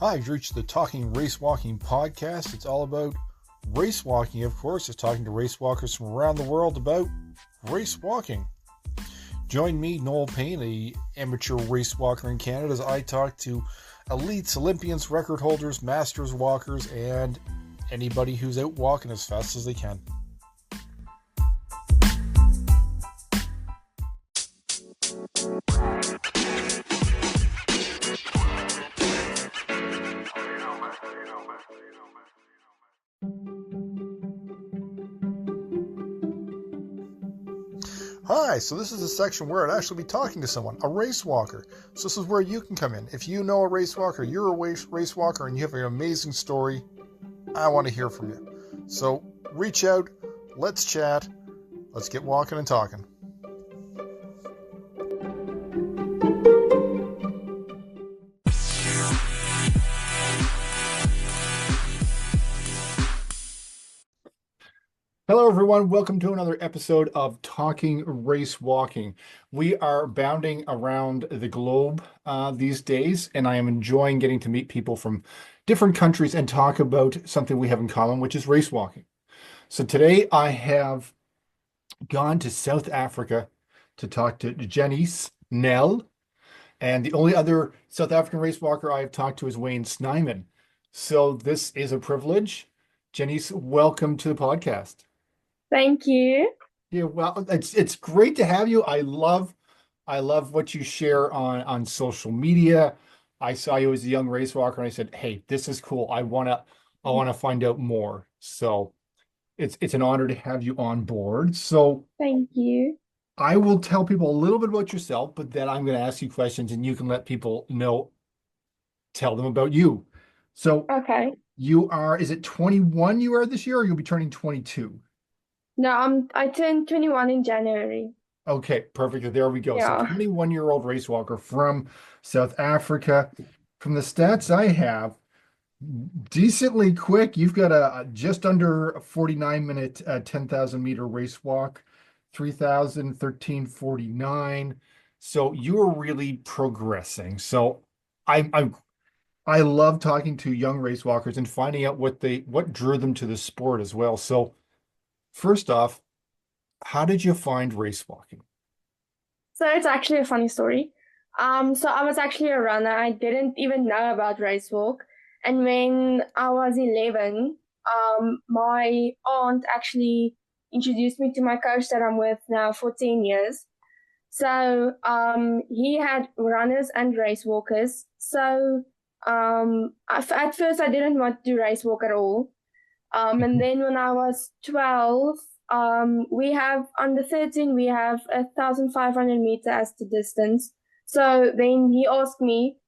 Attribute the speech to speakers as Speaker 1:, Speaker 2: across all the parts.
Speaker 1: Hi, you've reached the Talking Racewalking podcast. It's all about racewalking, of course. It's talking to racewalkers from around the world about racewalking. Join me, Noel Payne, a amateur racewalker in Canada, as I talk to elites, Olympians, record holders, masters walkers, and anybody who's out walking as fast as they can. Hi, so this is a section where I'd actually be talking to someone, a race walker. So this is where you can come in. If you know a race walker, you're a race walker, and you have an amazing story, I want to hear from you. So reach out, let's chat, let's get walking and talking. Hello, everyone. Welcome to another episode of Talking Race Walking. We are bounding around the globe these days, and I am enjoying getting to meet people from different countries and talk about something we have in common, which is race walking. So today I have gone to South Africa to talk to Janise Nell, and the only other South African race walker I have talked to is Wayne Snyman. So this is a privilege. Janise, welcome to the podcast.
Speaker 2: Thank you.
Speaker 1: Yeah, well, it's great to have you. I love what you share on social media. I saw you as a young race walker and I said, "Hey, this is cool. I want to find out more." So it's an honor to have you on board. So
Speaker 2: Thank you.
Speaker 1: I will tell people a little bit about yourself, but then I'm going to ask you questions and you can let people tell them about you. So
Speaker 2: Okay.
Speaker 1: is it 21 you are this year, or you'll be turning 22?
Speaker 2: No, I turned 21 in January.
Speaker 1: Okay, perfect. There we go. So
Speaker 2: Yeah.
Speaker 1: 21-year-old race walker from South Africa. From the stats I have, decently quick. You've got a just under 49-minute 10,000 meter race walk, 3,1349. So you are really progressing. So I love talking to young race walkers and finding out what drew them to the sport as well. So first off, how did you find race walking?
Speaker 2: So it's actually a funny story. So I was actually a runner. I didn't even know about race walk. And when I was 11, my aunt actually introduced me to my coach that I'm with now for 10 years. So he had runners and race walkers. So at first I didn't want to race walk at all. And then when I was 12, we have under 13, we have 1,500 meter as the distance. So then he asked me,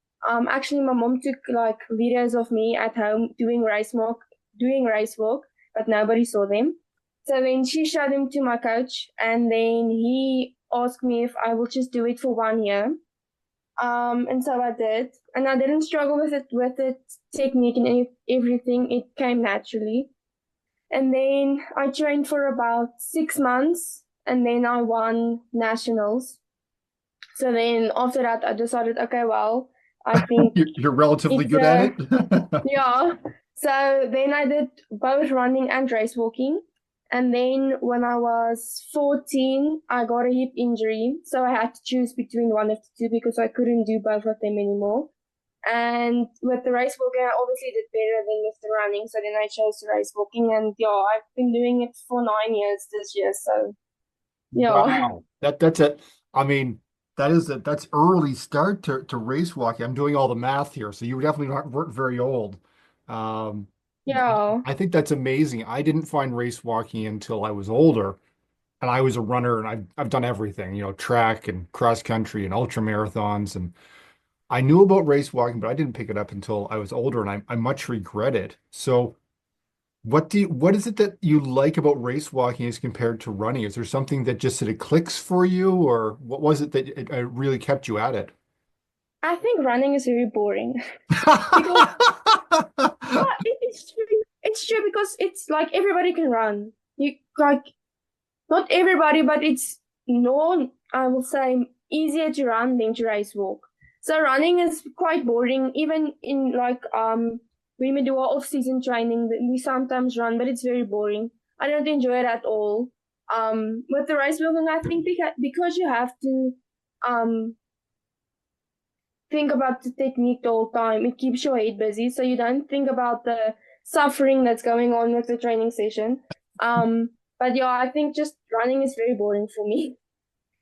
Speaker 2: actually my mom took like videos of me at home doing race walk, but nobody saw them. So then she showed them to my coach, and then he asked me if I will just do it for 1 year. And so I did, and I didn't struggle with the technique and everything. It came naturally. And then I trained for about 6 months, and then I won nationals. So then after that, I decided, okay, well, I think
Speaker 1: You're relatively
Speaker 2: it's
Speaker 1: good at it.
Speaker 2: yeah. So then I did both running and race walking. And then when I was 14, I got a hip injury. So I had to choose between one of the two because I couldn't do both of them anymore. And with the race walking, I obviously did better than with the running. So then I chose the race walking. And yeah, I've been doing it for 9 years this year. So yeah.
Speaker 1: Wow. I mean, that's early start to race walking. I'm doing all the math here, so you definitely weren't very old. Um,
Speaker 2: Yeah.
Speaker 1: I think that's amazing. I didn't find race walking until I was older, and I was a runner, and I've done everything, track and cross country and ultra marathons, and I knew about race walking, but I didn't pick it up until I was older, and I much regret it. So what is it that you like about race walking as compared to running? Is there something that just sort of clicks for you, or what was it that it really kept you at it?
Speaker 2: I think running is very boring because it's true. It's true because it's like everybody can run. You like not everybody, but it's known, I will say, easier to run than to race walk. So running is quite boring, even in like when we do our off-season training, we sometimes run, but it's very boring. I don't enjoy it at all. With the race building, I think because you have to um think about the technique the whole time, it keeps your head busy, so you don't think about the suffering that's going on with the training session. Um, but yeah, I think just running is very boring for me.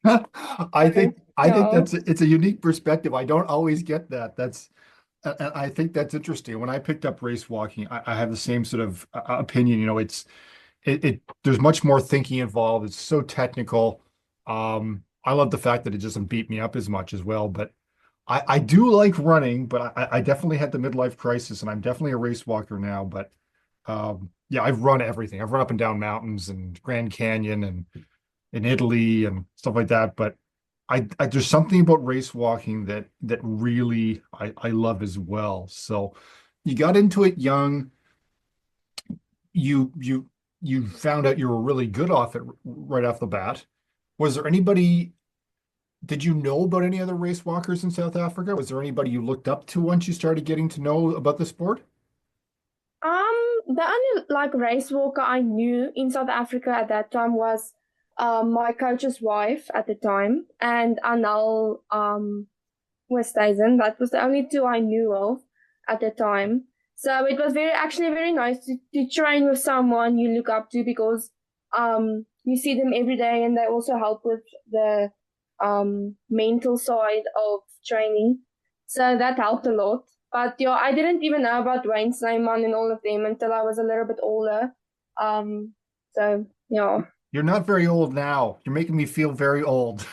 Speaker 2: So,
Speaker 1: I think
Speaker 2: yeah.
Speaker 1: it's a unique perspective. I don't always get that. I think that's interesting. When I picked up race walking, I have the same sort of opinion. You know, there's much more thinking involved. It's so technical. I love the fact that it doesn't beat me up as much as well. But I do like running, but I definitely had the midlife crisis, and I'm definitely a race walker now. But yeah, I've run everything. I've run up and down mountains and Grand Canyon and in Italy and stuff like that. But there's something about race walking that really I love as well. So you got into it young. You you you found out you were really good off it right off the bat. Was there anybody, did you know about any other race walkers in South Africa? Was there anybody you looked up to once you started getting to know about the sport?
Speaker 2: The only like race walker I knew in South Africa at that time was my coach's wife at the time and Anal Westhuizen. That was the only two I knew of at the time. So it was actually very nice to train with someone you look up to because you see them every day and they also help with the mental side of training. So that helped a lot. But yeah, I didn't even know about Wayne Snyman and all of them until I was a little bit older. Um, so yeah.
Speaker 1: You're not very old now. You're making me feel very old.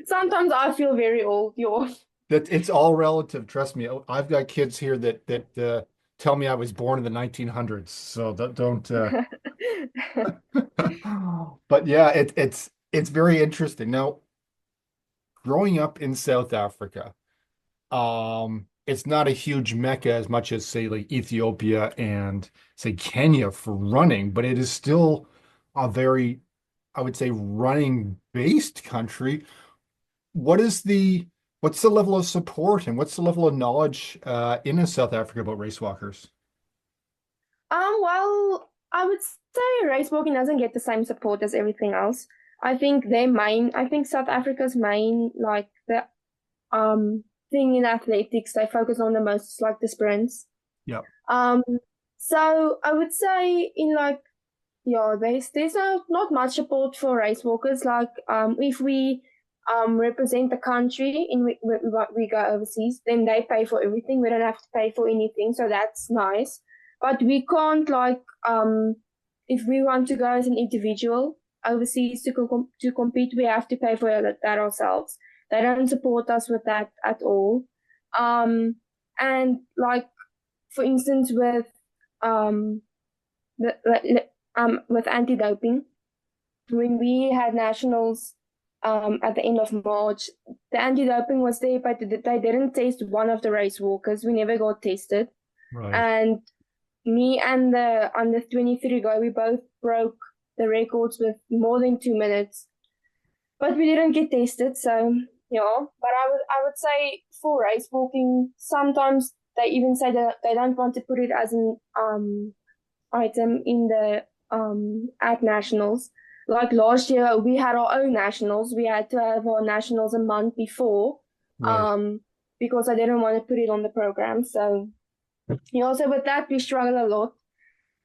Speaker 2: Sometimes I feel very old, yeah.
Speaker 1: That it's all relative. Trust me. I've got kids here that tell me I was born in the 1900s. So don't. But yeah, it's very interesting. Now, growing up in South Africa, it's not a huge mecca as much as say like Ethiopia and say Kenya for running, but it is still a very, I would say, running based country. What is what's the level of support and what's the level of knowledge in South Africa about race walkers?
Speaker 2: Well, I would say race walking doesn't get the same support as everything else. I think South Africa's main, like the thing in athletics they focus on the most is like the sprints.
Speaker 1: Yeah,
Speaker 2: Um, so I would say in like yeah, there's not much support for race walkers. Like if we represent the country in we go overseas, then they pay for everything. We don't have to pay for anything, so that's nice. But we can't like if we want to go as an individual overseas to compete, we have to pay for that ourselves. They don't support us with that at all. Um, and like for instance um with anti-doping, when we had nationals at the end of March, the anti-doping was there, but they didn't test one of the race walkers. We never got tested.
Speaker 1: right.
Speaker 2: And me and the under 23 guy, we both broke the records with more than 2 minutes, but we didn't get tested. So yeah, but I would say for race walking, sometimes they even say that they don't want to put it as an item in the at nationals. Like last year, we had our own nationals. We had to have our nationals a month before,
Speaker 1: Right.
Speaker 2: um, because I didn't want to put it on the program. So yeah, also with that we struggle a lot.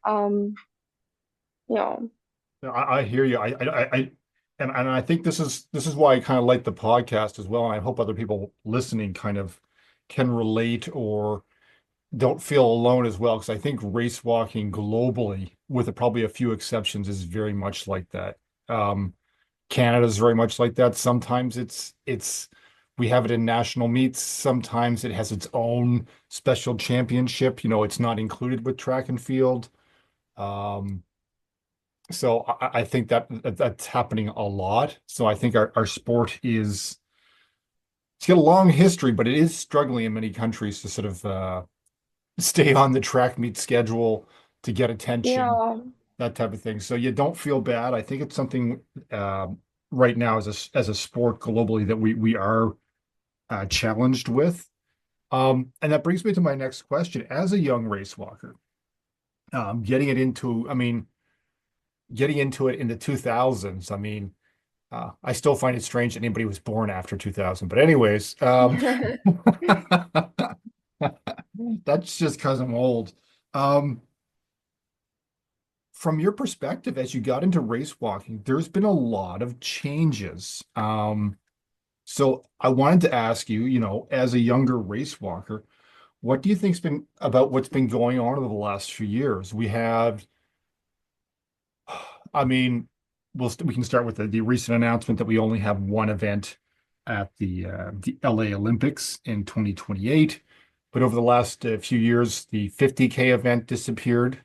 Speaker 2: Um, yeah,
Speaker 1: I hear you. And I think this is why I kind of like the podcast as well. And I hope other people listening kind of can relate or don't feel alone as well. Because I think race walking globally, with probably a few exceptions, is very much like that. Canada's very much like that. Sometimes it's we have it in national meets. Sometimes it has its own special championship. You know, it's not included with track and field. Um, so I think that's happening a lot. So I think our sport is it's got a long history, but it is struggling in many countries to sort of stay on the track meet schedule to get attention,
Speaker 2: yeah,
Speaker 1: that type of thing. So you don't feel bad. I think it's something right now as a sport globally that we are challenged with. And that brings me to my next question. As a young race walker, getting it into, I mean, getting into it in the 2000s, I mean, I still find it strange that anybody was born after 2000. But anyways, that's just because I'm old. Um, from your perspective, as you got into race walking, there's been a lot of changes. So I wanted to ask you, as a younger race walker, what do you think's been about what's been going on over the last few years? I mean, we can start with the recent announcement that we only have one event at the LA Olympics in 2028. But over the last few years, the 50K event disappeared.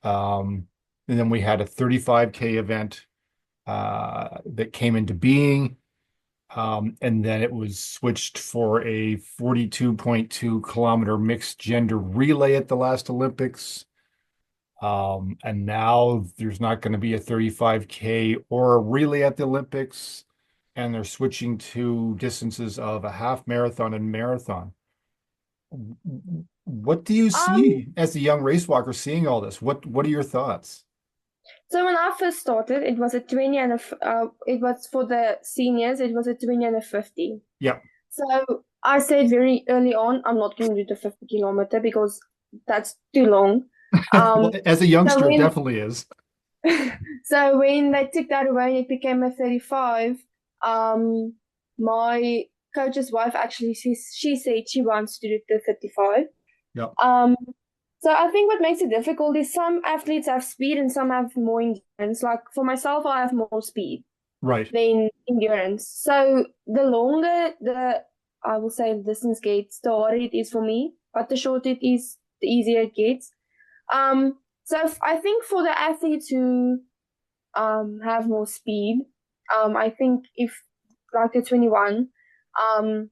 Speaker 1: Um, and then we had a 35K event that came into being. And then it was switched for a 42.2 kilometer mixed gender relay at the last Olympics. And now there's not going to be a 35K or a relay at the Olympics, and they're switching to distances of a half marathon and marathon. What do you
Speaker 2: Um,
Speaker 1: see as a young race walker seeing all this? What are your thoughts?
Speaker 2: so when I first started, it was a 20 and it was for the seniors, it was a 20 and a 50.
Speaker 1: Yeah.
Speaker 2: So I said very early on, I'm not going to do the 50 kilometer because that's too long.
Speaker 1: Well,
Speaker 2: Um,
Speaker 1: as a
Speaker 2: so
Speaker 1: youngster, it
Speaker 2: when
Speaker 1: definitely is.
Speaker 2: so when they took that away, it became a 35. Um, my coach's wife actually she said she wants to do the 35.
Speaker 1: Yeah.
Speaker 2: Um, so I think what makes it difficult is some athletes have speed and some have more endurance. Like for myself, I have more speed
Speaker 1: Right.
Speaker 2: than endurance. So the longer I will say the distance gets, the harder it is for me. But the shorter it is, the easier it gets. I think for the athletes who have more speed, I think if like the 21, um,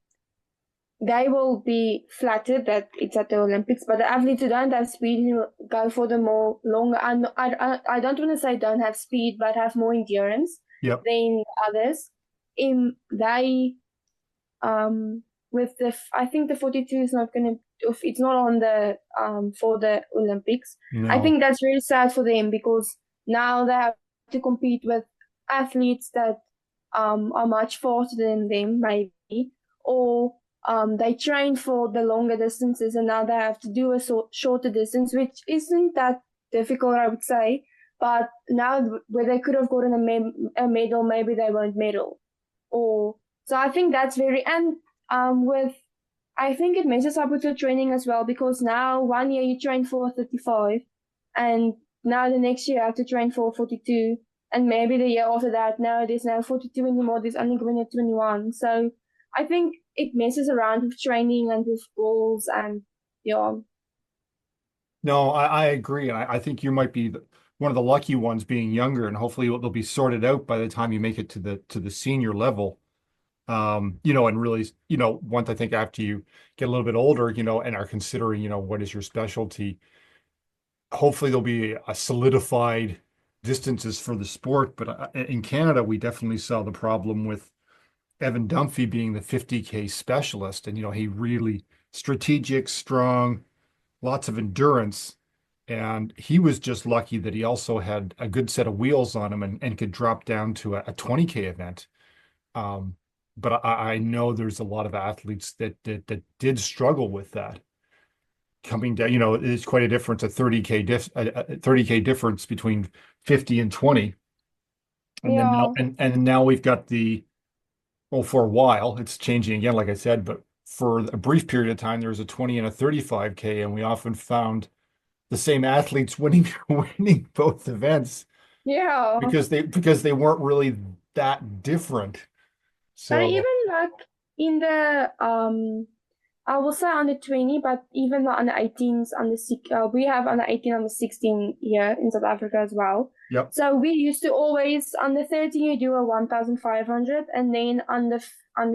Speaker 2: they will be flattered that it's at the Olympics, but the athletes who don't have speed who go for the more longer. I don't want to say don't have speed, but have more endurance
Speaker 1: Yep.
Speaker 2: than others. In they with I think the 42 is not going to, it's not on the for the Olympics. I
Speaker 1: No.
Speaker 2: think that's really sad for them because now they have to compete with athletes that are much faster than them, maybe, or they train for the longer distances and now they have to do a shorter distance, which isn't that difficult, I would say. But now, where they could have gotten a medal, maybe they won't medal. Or so I think that's very and with I think it messes up with your training as well because now one year you train for 35 and now the next year you have to train for 42 and maybe the year after that now there's no 42 anymore, there's only going to 21. So I think it messes around with training and with goals and yeah.
Speaker 1: No, I agree. I think you might be one of the lucky ones being younger, and hopefully they'll be sorted out by the time you make it to the senior level. And really, once I think after you get a little bit older, and are considering, what is your specialty, hopefully there'll be a solidified distances for the sport. But in Canada, we definitely saw the problem with Evan Dunphy being the 50K specialist, and he really strategic, strong, lots of endurance. And he was just lucky that he also had a good set of wheels on him and could drop down to a 20K event. Um, but I know there's a lot of athletes that did struggle with that coming down. It's quite a difference, a 30K difference between 50 and 20. And then now
Speaker 2: Yeah.
Speaker 1: and now we've got well, for a while, it's changing again, like I said, but for a brief period of time, there was a 20 and a 35K, and we often found the same athletes winning winning both events
Speaker 2: Yeah.
Speaker 1: because they weren't really that different.
Speaker 2: But
Speaker 1: So,
Speaker 2: even like in the I will say under 20, but even the under 18s, we have under 18, under 16 here in South Africa as well.
Speaker 1: yep,
Speaker 2: So we used to always, under 13, you do a 1,500, and then under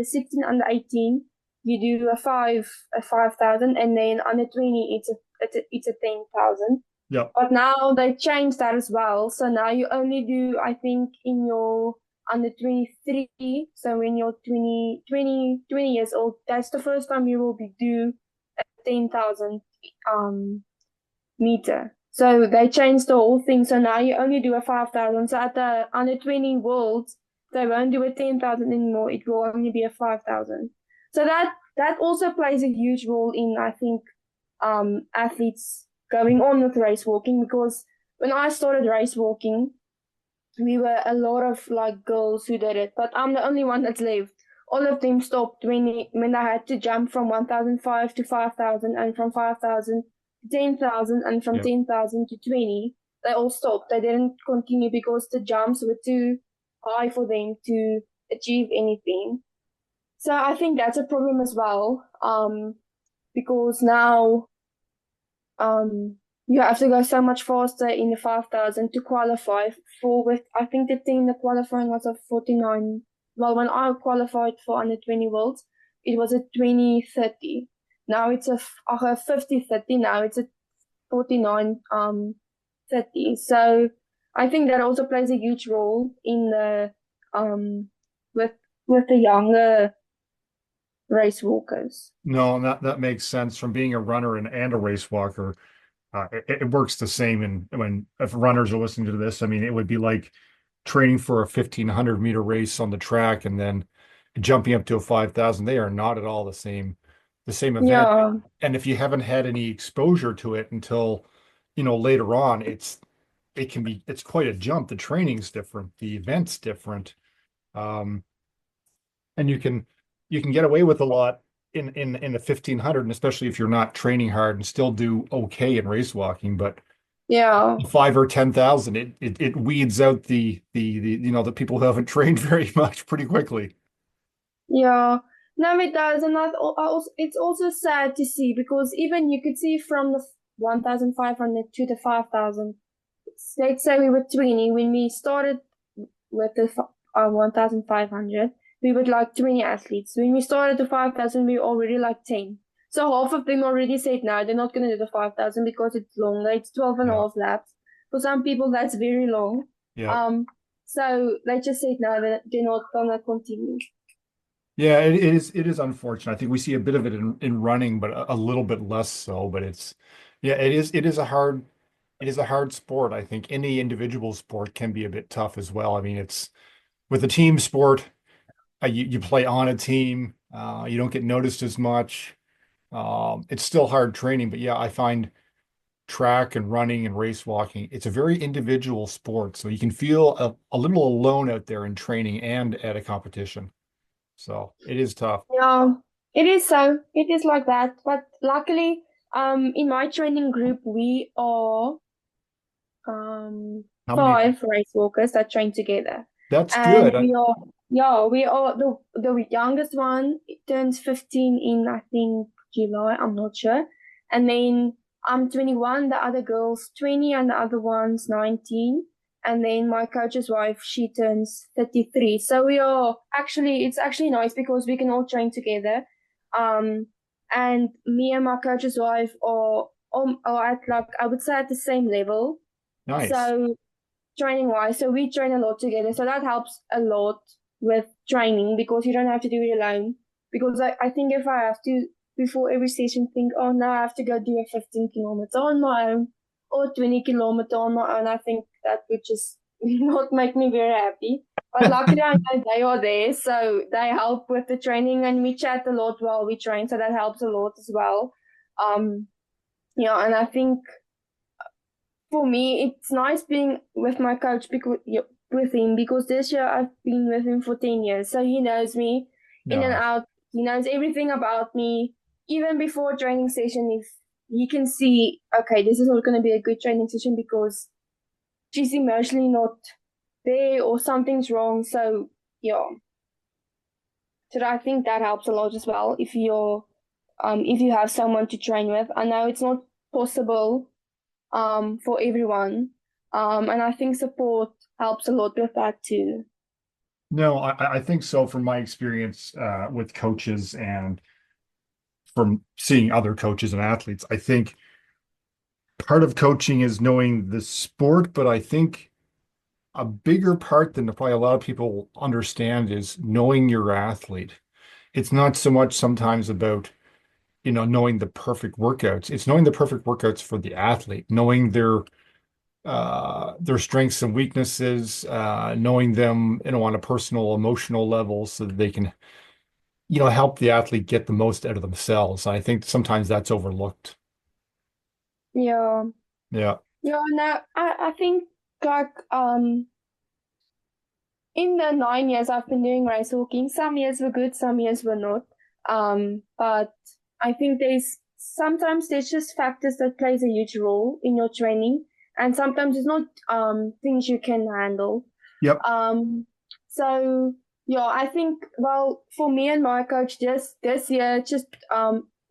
Speaker 2: 16, under 18, you do a 5,000, and then under 20, it's a 10,000.
Speaker 1: yep.
Speaker 2: But now they changed that as well. So now you only do, I think, in your under 23. So when you're 20 years old, that's the first time you will be due a 10,000 um meter. So they changed the whole thing. So now you only do a 5,000. So at the under 20 worlds, they won't do a 10,000 anymore. It will only be a 5,000. So that also plays a huge role in, I think, athletes going on with race walking, because when I started race walking, we were a lot of like girls who did it, but I'm the only one that's left. All of them stopped when I had to jump from 1,005 to 5,000, and from 5,000 to 10,000, and from
Speaker 1: Yeah.
Speaker 2: 10,000 to 20. They all stopped. They didn't continue because the jumps were too high for them to achieve anything. So I think that's a problem as well. Because now you have to go so much faster in the 5,000 to qualify for, with I think the thing the qualifying was a 49. Well, when I qualified for under 20 worlds, it was a 2030. Now it's a 5030. Now it's a 49 30. So I think that also plays a huge role in the with with the younger race walkers.
Speaker 1: No, that makes sense. From being a runner and a race walker, it works the same. And when if runners are listening to this, I mean, it would be like training for a 1,500-meter race on the track and then jumping up to a 5,000. They are not at all the same event.
Speaker 2: Yeah,
Speaker 1: And if you haven't had any exposure to it until, later on, it's quite a jump. The training's different, the event's different. Um, and you can get away with a lot in the 1,500, and especially if you're not training hard and still do okay in race walking. But
Speaker 2: yeah.
Speaker 1: 5 or 10,000, it weeds out the people who haven't trained very much pretty quickly.
Speaker 2: Yeah, no, it does, and it's also sad to see, because even you could see from the 1,500 to the 5,000. Let's say we were 20 when we started with the 1,500. We were like 20 athletes. When we started the 5,000, we were already like 10. So half of them already said no, they're not going to do the 5,000 because it's longer. It's 12 and a
Speaker 1: Yeah.
Speaker 2: half laps. For some people, that's very long.
Speaker 1: Yeah.
Speaker 2: Um, so they just said no, they're not going to continue.
Speaker 1: Yeah, it is unfortunate. I think we see a bit of it in running, but a little bit less so. But yeah, it is a hard sport. I think any individual sport can be a bit tough as well. I mean, it's with a team sport, you play on a team, you don't get noticed as much. It's still hard training, but yeah, I find track and running and race walking, it's a very individual sport. So you can feel a little alone out there in training and at a competition. So it is tough.
Speaker 2: Yeah, it is so. It is like that. But luckily, in my training group, we are
Speaker 1: How many?
Speaker 2: 5 race walkers that train together.
Speaker 1: That's
Speaker 2: And
Speaker 1: good.
Speaker 2: we are the youngest one turns 15 in, I think, July, I'm not sure. And then I'm 21, the other girl's 20, and the other one's 19. And then my coach's wife, she turns 33. So it's actually nice because we can all train together. Um, and me and my coach's wife are at, like, I would say, at the same level.
Speaker 1: Nice.
Speaker 2: So training wise, so we train a lot together. So that helps a lot with training because you don't have to do it alone. Because I think if I have to, before every session, think, oh, now I have to go do a 15 kilometer on my own or 20 kilometer on my own, I think that would just not make me very happy. But luckily, I know they are there, so they help with the training, and we chat a lot while we train, so that helps a lot as well. Um, yeah, and I think for me, it's nice being with my coach with him, because this year I've been with him for 10 years. So he knows me in and
Speaker 1: No.
Speaker 2: out. He knows everything about me. Even before training session, if he can see, okay, this is not going to be a good training session because she's emotionally not there or something's wrong. So, yeah. So I think that helps a lot as well if you have someone to train with. I know it's not possible for everyone. And I think support helps a lot with that too.
Speaker 1: No, I think so from my experience with coaches and from seeing other coaches and athletes. I think part of coaching is knowing the sport, but I think a bigger part than probably a lot of people understand is knowing your athlete. It's not so much sometimes about, knowing the perfect workouts. It's knowing the perfect workouts for the athlete, knowing their strengths and weaknesses, knowing them, on a personal, emotional level so that they can, help the athlete get the most out of themselves. I think sometimes that's overlooked.
Speaker 2: Yeah.
Speaker 1: Yeah.
Speaker 2: Yeah, no, I think like in the 9 years I've been doing race walking, some years were good, some years were not. But I think there's just factors that plays a huge role in your training, and sometimes it's not things you can handle.
Speaker 1: Yep.
Speaker 2: Um, so yeah, I think well for me and my coach this year just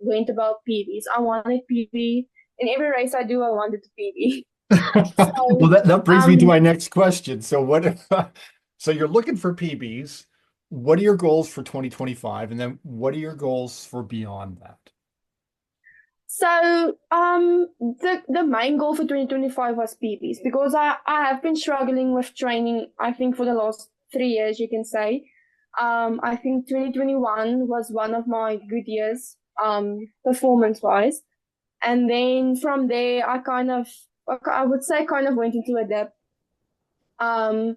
Speaker 2: went about PBs. I wanted PB in every race I do. I wanted to PB.
Speaker 1: Well,
Speaker 2: So
Speaker 1: that brings me to
Speaker 2: um,
Speaker 1: my next question. So so you're looking for PBs. What are your goals for 2025? And then what are your goals for beyond that?
Speaker 2: the main goal for 2025 was PBs because I have been struggling with training, I think, for the last 3 years, you can say. I think 2021 was one of my good years, performance wise. And then from there, I would say kind of went into a dip. Um,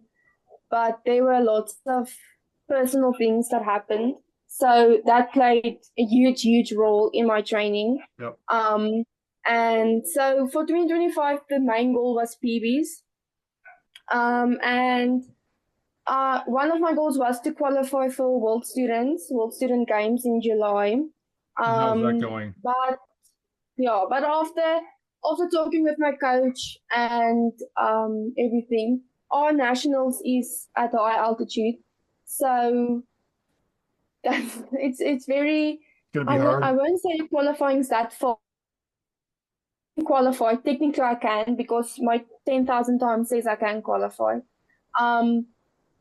Speaker 2: but there were lots of personal things that happened. So that played a huge, huge role in my training.
Speaker 1: Yep.
Speaker 2: And so for 2025, the main goal was PBs. And one of my goals was to qualify for World Student Games in July.
Speaker 1: And how's that
Speaker 2: Um,
Speaker 1: going?
Speaker 2: but yeah, but after talking with my coach and everything, our nationals is at high altitude, so that's it's very.
Speaker 1: It's gonna be
Speaker 2: I
Speaker 1: hard.
Speaker 2: won't say qualifying's that far. Qualify technically I can because my 10,000 times says I can qualify. Um,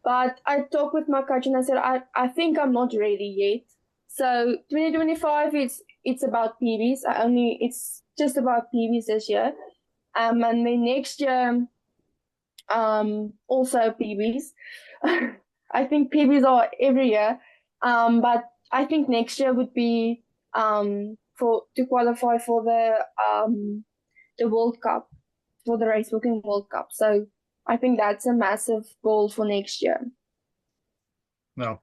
Speaker 2: but I talked with my coach and I said I think I'm not ready yet. So 2025 it's about PBs. It's just about PBs this year. And then next year also PBs. I think PBs are every year. But I think next year would be for to qualify for the World Cup, for the Racewalking World Cup. So I think that's a massive goal for next year.
Speaker 1: No,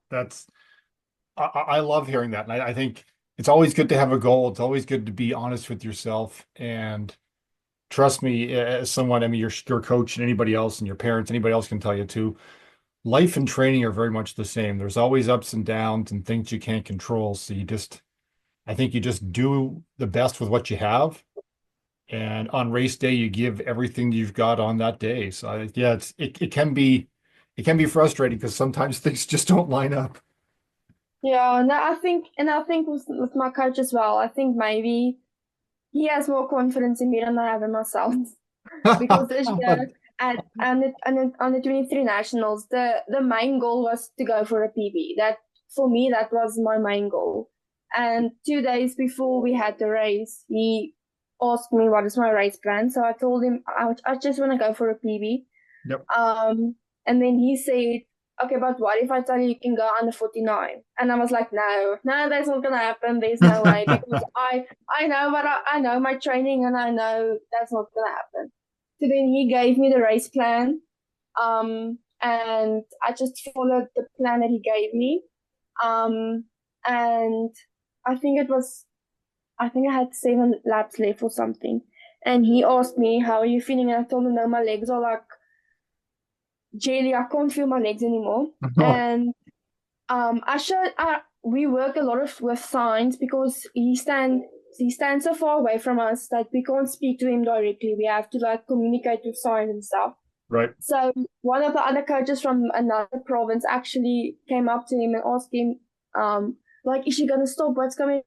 Speaker 1: I love hearing that. And I think it's always good to have a goal. It's always good to be honest with yourself. And trust me, as someone, I mean, your coach and anybody else and your parents, anybody else can tell you too, life and training are very much the same. There's always ups and downs and things you can't control. So I think you just do the best with what you have. And on race day, you give everything you've got on that day. So yeah, it can be frustrating because sometimes things just don't line up.
Speaker 2: Yeah, and I think with my coach as well, I think maybe he has more confidence in me than I have in myself. Because this year at on the 23 nationals, the main goal was to go for a PB. That for me that was my main goal. And 2 days before we had the race, he asked me what is my race plan. So I told him I just want to go for a PB.
Speaker 1: Yep.
Speaker 2: Um, and then he said, okay, but what if I tell you you can go under 49? And I was like, no, no, that's not gonna happen. There's no way because I know what I know my training and I know that's not gonna happen. So then he gave me the race plan, and I just followed the plan that he gave me. Um, and I think I think I had 7 laps left or something. And he asked me, how are you feeling? And I told him, no, my legs are like jelly. I can't feel my legs anymore. And we work a lot with signs because he stands so far away from us that we can't speak to him directly. We have to like communicate with signs and stuff.
Speaker 1: Right.
Speaker 2: So one of the other coaches from another province actually came up to him and asked him, like, is she gonna stop? What's coming?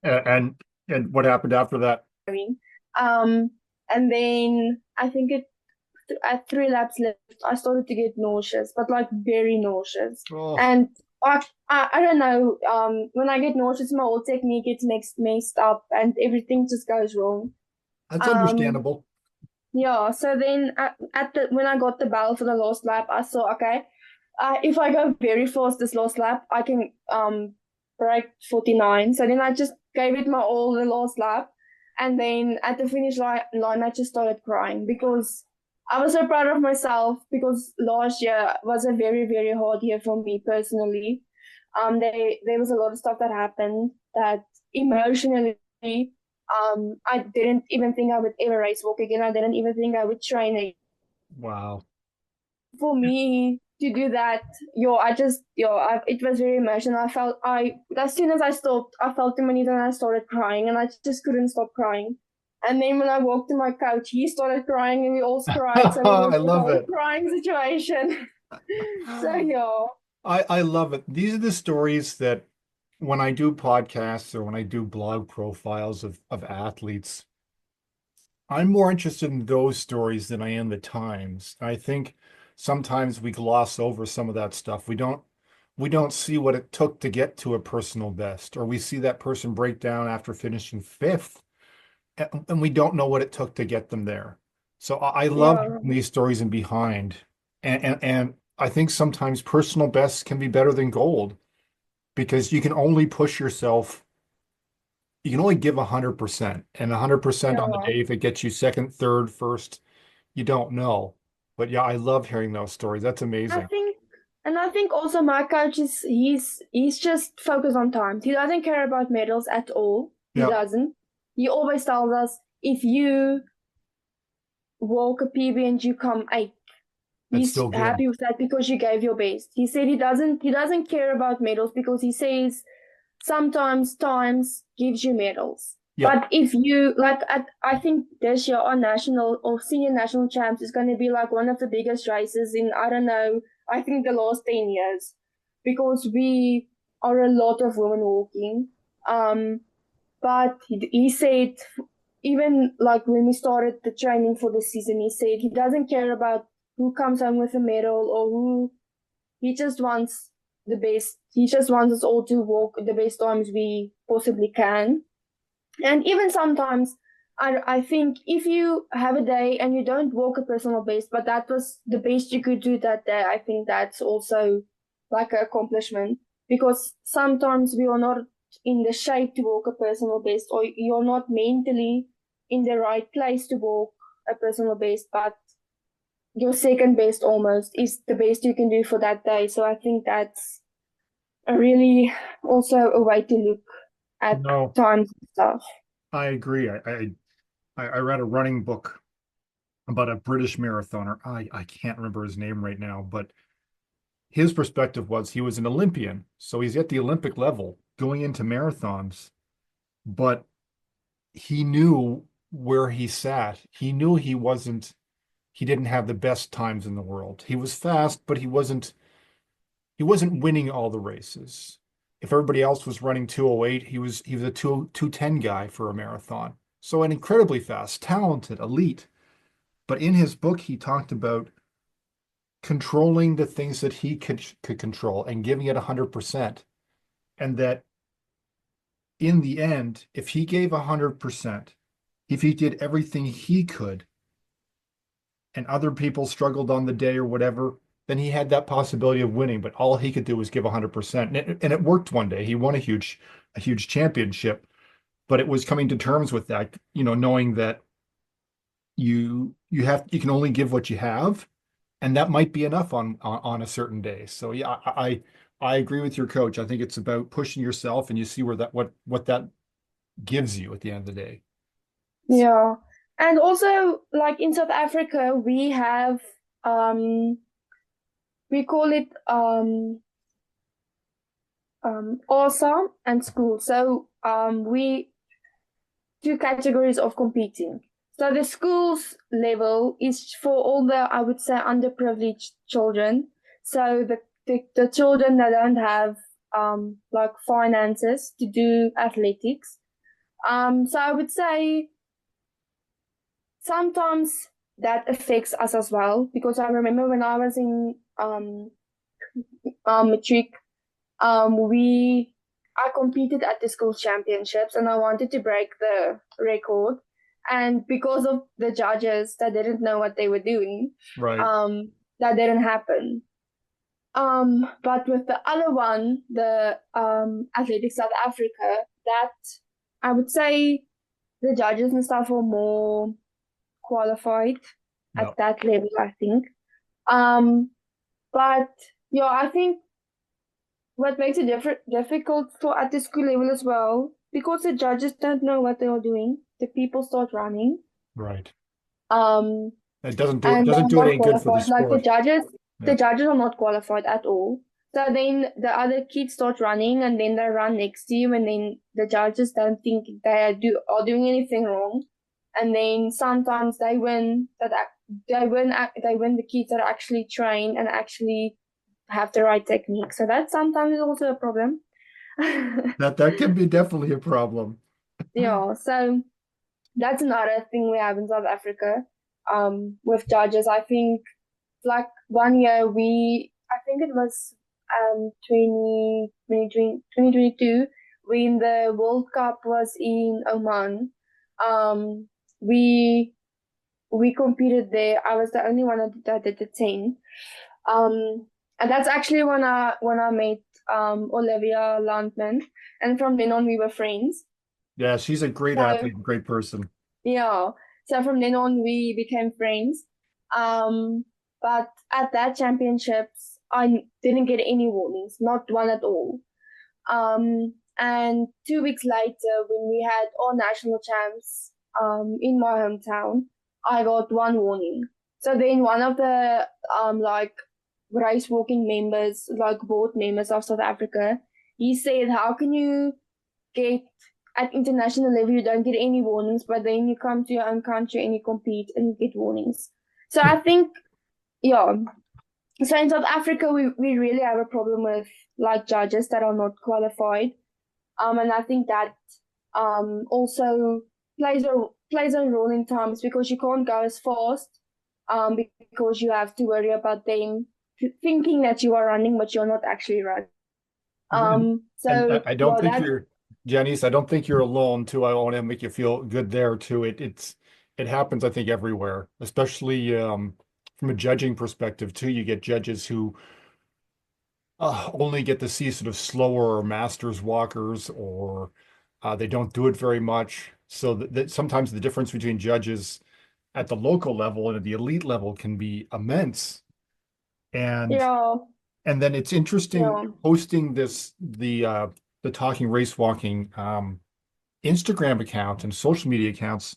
Speaker 1: And what happened after that?
Speaker 2: Um, and then I think at 3 laps left, I started to get nauseous, but like very nauseous.
Speaker 1: Oh,
Speaker 2: And I don't know. When I get nauseous, my whole technique gets mixed, messed up, and everything just goes wrong.
Speaker 1: That's
Speaker 2: Um,
Speaker 1: understandable.
Speaker 2: yeah, so then at the when I got the bell for the last lap, I saw, okay, if I go very fast this last lap, I can break 49. So then I just gave it my all the last lap, and then at the line I just started crying because I was so proud of myself because last year was a very very hard year for me personally. There was a lot of stuff that happened that emotionally I didn't even think I would ever race walk again. I didn't even think I would train again.
Speaker 1: Wow.
Speaker 2: For me to do that, it was very emotional. As soon as I stopped, I felt the minute and I started crying, and I just couldn't stop crying. And then when I walked to my coach, he started crying, and we all cried. So it was
Speaker 1: I
Speaker 2: like a
Speaker 1: love
Speaker 2: whole
Speaker 1: it.
Speaker 2: crying situation. So yeah,
Speaker 1: I love it. These are the stories that when I do podcasts or when I do blog profiles of athletes, I'm more interested in those stories than I am the times. I think sometimes we gloss over some of that stuff. We don't see what it took to get to a personal best, or we see that person break down after finishing fifth, and we don't know what it took to get them there. So I love
Speaker 2: yeah,
Speaker 1: these stories and behind, and I think sometimes personal bests can be better than gold because you can only push yourself. You can only give 100%, and 100% on the
Speaker 2: yeah.
Speaker 1: day, if it gets you second, third, first, you don't know. But yeah, I love hearing those stories. That's
Speaker 2: I
Speaker 1: amazing.
Speaker 2: think, and I think also my coach is he's just focused on times. He doesn't care about medals at all. He
Speaker 1: Yeah,
Speaker 2: doesn't. He always tells us if you walk a PB and you come eighth,
Speaker 1: that's
Speaker 2: he's
Speaker 1: still good.
Speaker 2: happy with that because you gave your best. He said he doesn't care about medals because he says sometimes times gives you medals.
Speaker 1: Yep.
Speaker 2: But if you I think this year our national or senior national champs is going to be like one of the biggest races in, I don't know, I think the last 10 years because we are a lot of women walking. Um, but he said even like when we started the training for the season, he said he doesn't care about who comes home with a medal or who. He just wants the best. He just wants us all to walk the best times we possibly can. And even sometimes, I think if you have a day and you don't walk a personal best, but that was the best you could do that day, I think that's also like an accomplishment because sometimes we are not in the shape to walk a personal best, or you're not mentally in the right place to walk a personal best, but your second best almost is the best you can do for that day. So I think that's a really also a way to look at
Speaker 1: No,
Speaker 2: times and stuff.
Speaker 1: I agree. I read a running book about a British marathoner. I can't remember his name right now, but his perspective was he was an Olympian, so he's at the Olympic level going into marathons, but he knew where he sat. He knew he didn't have the best times in the world. He was fast, but he wasn't winning all the races. If everybody else was running 208, he was a 210 guy for a marathon. So an incredibly fast, talented, elite. But in his book, he talked about controlling the things that he could control and giving it 100%. And that in the end, if he gave 100%, if he did everything he could, and other people struggled on the day or whatever, then he had that possibility of winning. But all he could do was give 100%. And it worked one day. He won a huge championship, but it was coming to terms with that, knowing that you can only give what you have, and that might be enough on a certain day. So yeah, I agree with your coach. I think it's about pushing yourself, and you see where what that gives you at the end of the day.
Speaker 2: Yeah. And also, like in South Africa, um we call it awesome and school. So we two categories of competing. So the schools level is for all the, I would say, underprivileged children. So the children that don't have like finances to do athletics. So I would say sometimes that affects us as well because I remember when I was in matric, we I competed at the school championships and I wanted to break the record. And because of the judges that didn't know what they were doing,
Speaker 1: Right.
Speaker 2: um, that didn't happen. But with the other one, the Athletics South Africa, that I would say the judges and stuff are more qualified
Speaker 1: No.
Speaker 2: at that level, I think. Um, but yeah, I think what makes it difficult for at the school level as well, because the judges don't know what they are doing, the people start running.
Speaker 1: Right.
Speaker 2: Um,
Speaker 1: It doesn't
Speaker 2: and
Speaker 1: doesn't
Speaker 2: they're
Speaker 1: do it
Speaker 2: not
Speaker 1: any good for the
Speaker 2: qualified. Like
Speaker 1: sport.
Speaker 2: the
Speaker 1: Yeah.
Speaker 2: judges are not qualified at all. So then the other kids start running, and then they run next to you, and then the judges don't think are doing anything wrong, and then sometimes they win they win the kids that are actually trained and actually have the right technique. So that sometimes is also a problem.
Speaker 1: That can be definitely a problem.
Speaker 2: Yeah, so that's another thing we have in South Africa. With judges, I think like one year I think it was 2022 when the World Cup was in Oman. Um, we we competed there. I was the only one that did the 10. Um, and that's actually when I met Olivia Landman, and from then on we were friends.
Speaker 1: Yeah, she's a great
Speaker 2: So
Speaker 1: athlete, great person.
Speaker 2: yeah. So from then on, we became friends. Um, but at that championships, I didn't get any warnings, not one at all. And 2 weeks later, when we had all national champs, in my hometown, I got one warning. So then one of the, like race walking members, like board members of South Africa, he said, "How can you get at international level, you don't get any warnings, but then you come to your own country and you compete and you get warnings." So I think, yeah. So in South Africa, we really have a problem with like judges that are not qualified. And I think that also plays a role in times because you can't go as fast, because you have to worry about them thinking that you are running, but you're not actually running.
Speaker 1: And, and
Speaker 2: So
Speaker 1: I don't
Speaker 2: yeah,
Speaker 1: think
Speaker 2: that
Speaker 1: you're, Janice, I don't think you're alone too. I want to make you feel good there too. It happens, I think, everywhere, especially from a judging perspective too. You get judges who only get to see sort of slower masters walkers, or they don't do it very much. So that sometimes the difference between judges at the local level and at the elite level can be immense. And
Speaker 2: yeah,
Speaker 1: and then it's interesting
Speaker 2: yeah.
Speaker 1: hosting the Talking Race Walking Instagram account and social media accounts.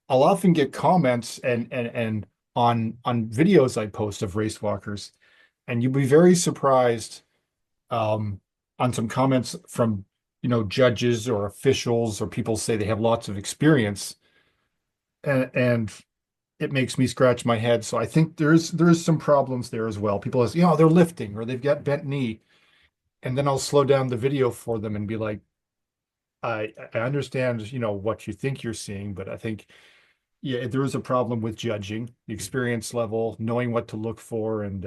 Speaker 1: I'll often get comments and on videos I post of race walkers, and you'll be very surprised um, on some comments from judges or officials or people say they have lots of experience, and it makes me scratch my head. So I think there's some problems there as well. People say, they're lifting or they've got bent knee. And then I'll slow down the video for them and be like, I understand, what you think you're seeing, but I think, yeah, there is a problem with judging, the experience level, knowing what to look for, and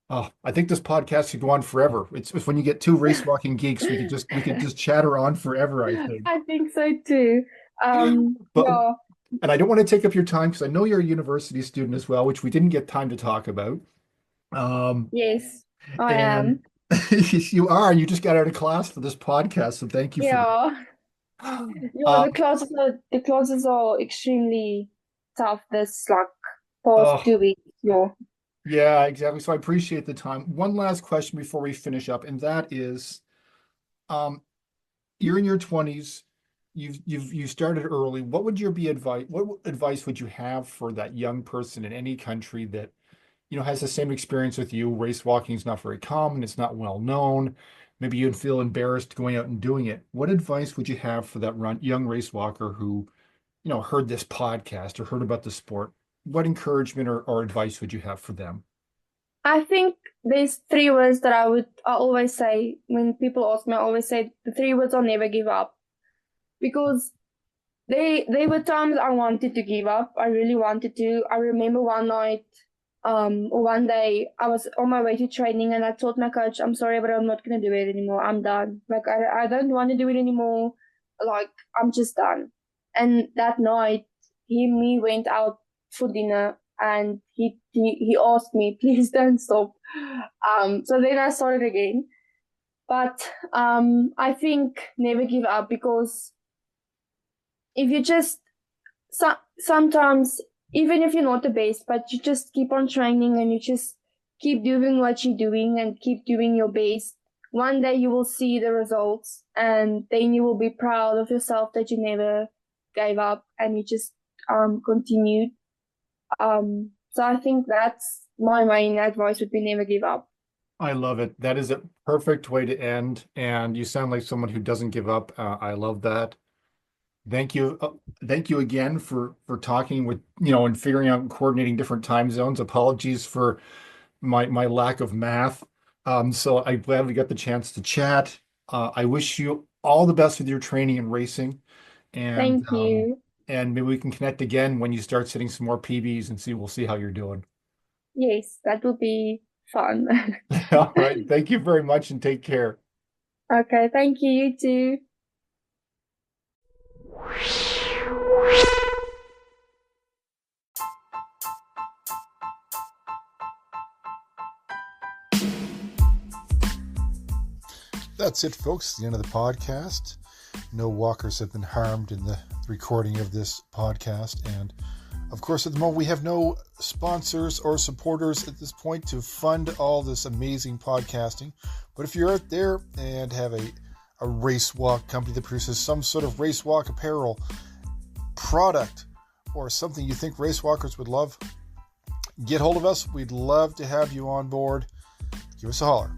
Speaker 1: I think this podcast could go on forever. It's when you get two race walking geeks, we could just chatter on forever, I think.
Speaker 2: I think so too.
Speaker 1: But
Speaker 2: Yeah,
Speaker 1: and I don't want to take up your time because I know you're a university student as well, which we didn't get time to talk about. Um,
Speaker 2: yes, I
Speaker 1: and
Speaker 2: am.
Speaker 1: you are, and you just got out of class for this podcast, so thank you for that.
Speaker 2: Yeah, yeah.
Speaker 1: Uh,
Speaker 2: The classes are extremely tough this like past
Speaker 1: oh,
Speaker 2: 2 weeks. Yeah.
Speaker 1: yeah, exactly. So I appreciate the time. One last question before we finish up, and that is, um, you're in your 20s, you started early. What advice would you have for that young person in any country that, has the same experience with you? Race walking is not very common, it's not well known. Maybe you'd feel embarrassed going out and doing it. What advice would you have for that young race walker who, heard this podcast or heard about the sport? What encouragement or advice would you have for them?
Speaker 2: I think there's three words that I always say when people ask me. I always say the three words: I'll never give up, because they were times I wanted to give up. I really wanted to. I remember one night, or one day, I was on my way to training and I told my coach, "I'm sorry, but I'm not gonna do it anymore. I'm done. Like I don't want to do it anymore. Like I'm just done." And that night, me went out for dinner, and he asked me, please don't stop. So then I started again. But I think never give up, because if you just sometimes, even if you're not the best, but you just keep on training and you just keep doing what you're doing and keep doing your best, one day you will see the results, and then you will be proud of yourself that you never gave up and you just continued. So I think that's my main advice, would be never give up.
Speaker 1: I love it. That is a perfect way to end. And you sound like someone who doesn't give up. I love that. Thank you. Thank you again for talking with, and figuring out and coordinating different time zones. Apologies for my lack of math. So I'm glad we got the chance to chat. I wish you all the best with your training and racing, and
Speaker 2: Thank you.
Speaker 1: maybe we can connect again when you start setting some more PBs and we'll see how you're doing.
Speaker 2: Yes, that will be fun.
Speaker 1: All right. Thank you very much and take care.
Speaker 2: Okay, thank you. You too.
Speaker 3: That's it, folks. The end of the podcast. No walkers have been harmed in the recording of this podcast. And of course, at the moment, we have no sponsors or supporters at this point to fund all this amazing podcasting. But if you're out there and have a race walk company that produces some sort of race walk apparel product or something you think race walkers would love, get hold of us. We'd love to have you on board. Give us a holler.